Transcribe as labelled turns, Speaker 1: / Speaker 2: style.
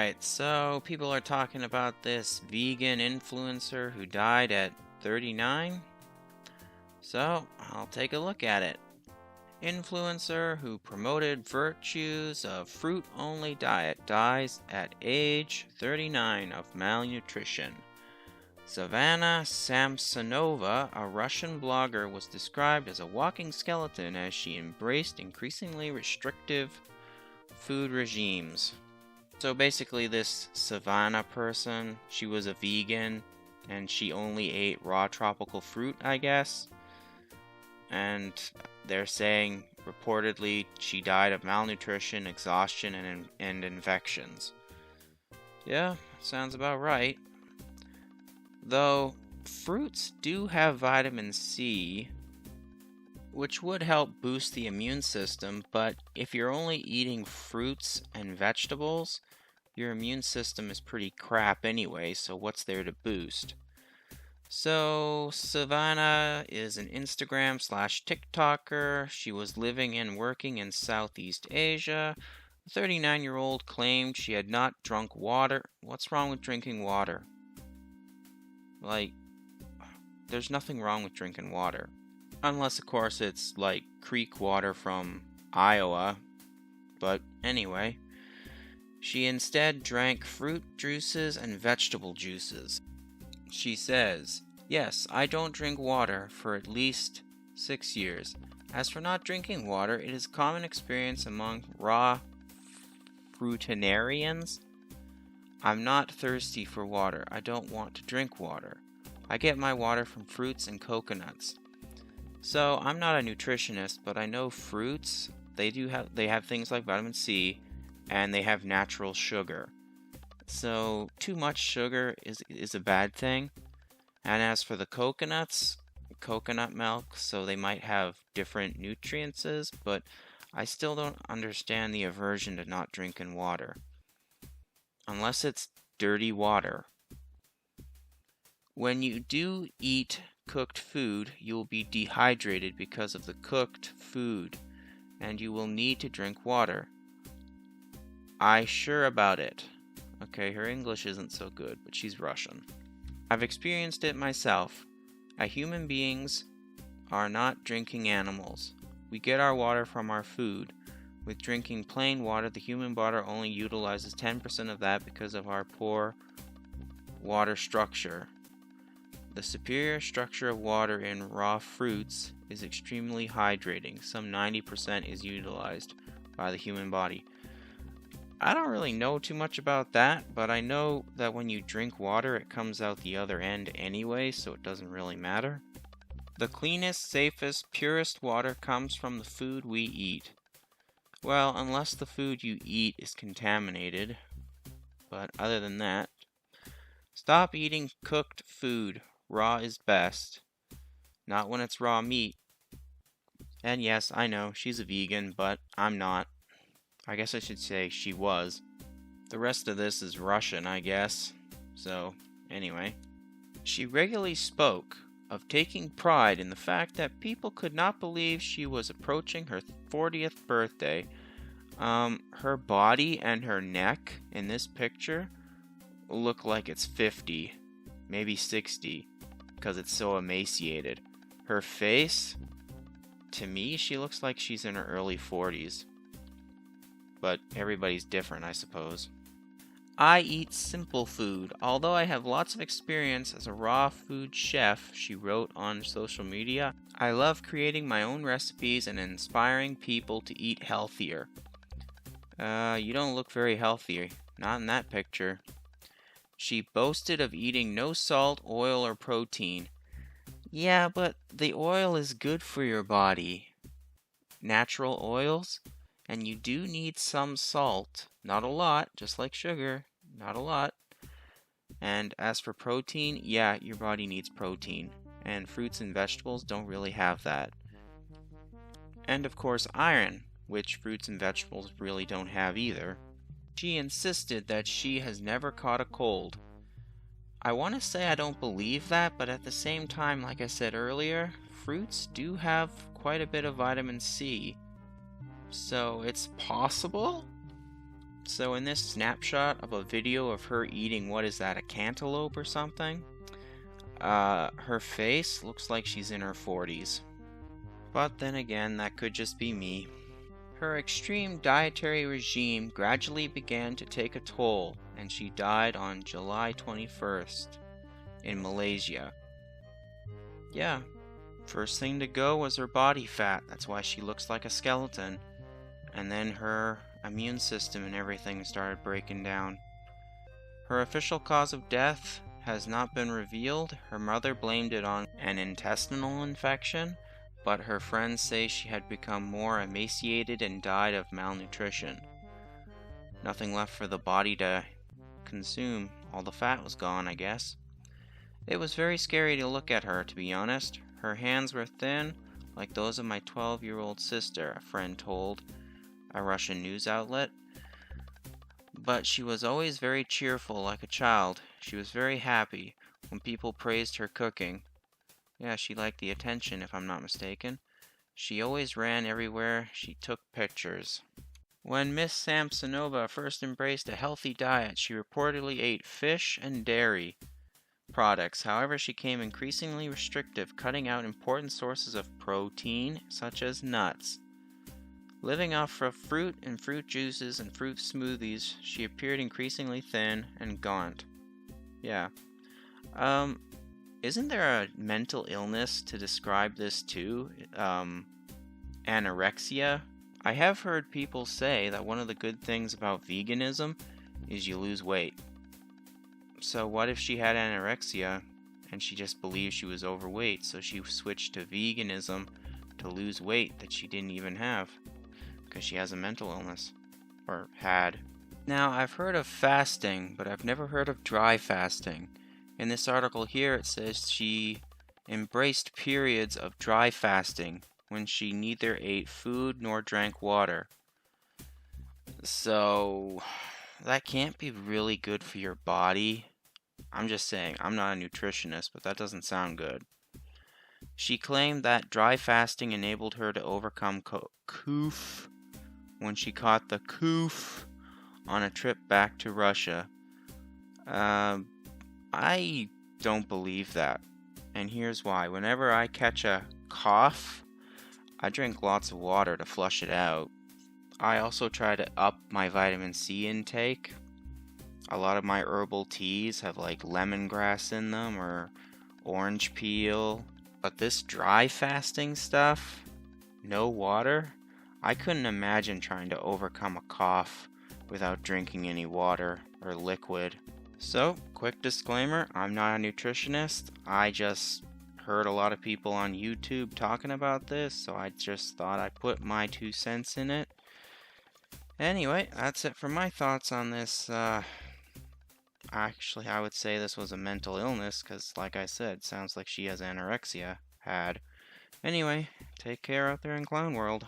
Speaker 1: Alright, so people are talking about this vegan influencer who died at 39. So, I'll take a look at it. Influencer who promoted virtues of fruit-only diet dies at age 39 of malnutrition. Savannah Samsonova, a Russian blogger, was described as a walking skeleton as she embraced increasingly restrictive food regimes. So basically this Savannah person, she was a vegan and she only ate raw tropical fruit, I guess. And they're saying reportedly she died of malnutrition, exhaustion, and infections. Yeah, sounds about right. Though fruits do have vitamin C, which would help boost the immune system, but if you're only eating fruits and vegetables, your immune system is pretty crap anyway, so what's there to boost? So, Savannah is an Instagram/TikToker. She was living and working in Southeast Asia. The 39-year-old claimed she had not drunk water. What's wrong with drinking water? Like, there's nothing wrong with drinking water. Unless, of course, it's like creek water from Iowa. But anyway, she instead drank fruit juices and vegetable juices. She says, "Yes, I don't drink water for at least 6 years. As for not drinking water, it is a common experience among raw fruitarians. I'm not thirsty for water. I don't want to drink water. I get my water from fruits and coconuts." So, I'm not a nutritionist, but I know fruits, they have things like vitamin C, and they have natural sugar. So, too much sugar is a bad thing. And as for the coconuts, coconut milk, so they might have different nutrients, but I still don't understand the aversion to not drinking water. Unless it's dirty water. When you do eat cooked food, you will be dehydrated because of the cooked food, and you will need to drink water. I sure about it. Okay, her English isn't so good, but she's Russian. I've experienced it myself. Human beings are not drinking animals. We get our water from our food. With drinking plain water, the human body only utilizes 10% of that because of our poor water structure. The superior structure of water in raw fruits is extremely hydrating. Some 90% is utilized by the human body. I don't really know too much about that, but I know that when you drink water, it comes out the other end anyway, so it doesn't really matter. The cleanest, safest, purest water comes from the food we eat. Well, unless the food you eat is contaminated. But other than that, stop eating cooked food. Raw is best. Not when it's raw meat. And yes, I know, she's a vegan, but I'm not. I guess I should say she was. The rest of this is Russian, I guess. So, anyway. She regularly spoke of taking pride in the fact that people could not believe she was approaching her 40th birthday. Her body and her neck in this picture look like it's 50, maybe 60, because it's so emaciated. Her face, to me, she looks like she's in her early 40s. But everybody's different, I suppose. I eat simple food. Although I have lots of experience as a raw food chef, she wrote on social media, I love creating my own recipes and inspiring people to eat healthier. You don't look very healthy. Not in that picture. She boasted of eating no salt, oil, or protein. Yeah, but the oil is good for your body. Natural oils? And you do need some salt. Not a lot, just like sugar. Not a lot. And as for protein, yeah, your body needs protein. And fruits and vegetables don't really have that. And of course, iron, which fruits and vegetables really don't have either. She insisted that she has never caught a cold. I want to say I don't believe that, but at the same time, like I said earlier, fruits do have quite a bit of vitamin C. So it's possible? So in this snapshot of a video of her eating, what is that, a cantaloupe or something? Her face looks like she's in her 40s. But then again, that could just be me. Her extreme dietary regime gradually began to take a toll, and she died on July 21st in Malaysia. Yeah, first thing to go was her body fat. That's why she looks like a skeleton. And then her immune system and everything started breaking down. Her official cause of death has not been revealed. Her mother blamed it on an intestinal infection, but her friends say she had become more emaciated and died of malnutrition. Nothing left for the body to consume. All the fat was gone, I guess. It was very scary to look at her, to be honest. Her hands were thin, like those of my 12-year-old sister, a friend told a Russian news outlet. But she was always very cheerful, like a child. She was very happy when people praised her cooking. Yeah, she liked the attention, if I'm not mistaken. She always ran everywhere. She took pictures. When Miss Samsonova first embraced a healthy diet, she reportedly ate fish and dairy products. However, she became increasingly restrictive, cutting out important sources of protein, such as nuts. Living off of fruit and fruit juices and fruit smoothies, she appeared increasingly thin and gaunt. Yeah. Isn't there a mental illness to describe this too? Anorexia? I have heard people say that one of the good things about veganism is you lose weight. So what if she had anorexia and she just believed she was overweight, so she switched to veganism to lose weight that she didn't even have because she has a mental illness, or had. Now, I've heard of fasting, but I've never heard of dry fasting. In this article here, it says she embraced periods of dry fasting when she neither ate food nor drank water. So, that can't be really good for your body. I'm just saying, I'm not a nutritionist, but that doesn't sound good. She claimed that dry fasting enabled her to overcome coof when she caught the coof on a trip back to Russia. I don't believe that, and here's why. Whenever I catch a cough, I drink lots of water to flush it out. I also try to up my vitamin C intake. A lot of my herbal teas have like lemongrass in them or orange peel. But this dry fasting stuff, no water, I couldn't imagine trying to overcome a cough without drinking any water or liquid. So, quick disclaimer, I'm not a nutritionist. I just heard a lot of people on YouTube talking about this, so I just thought I'd put my 2 cents in it. Anyway, that's it for my thoughts on this. Actually, I would say this was a mental illness, because like I said, sounds like she has anorexia. Anyway, take care out there in Clown World.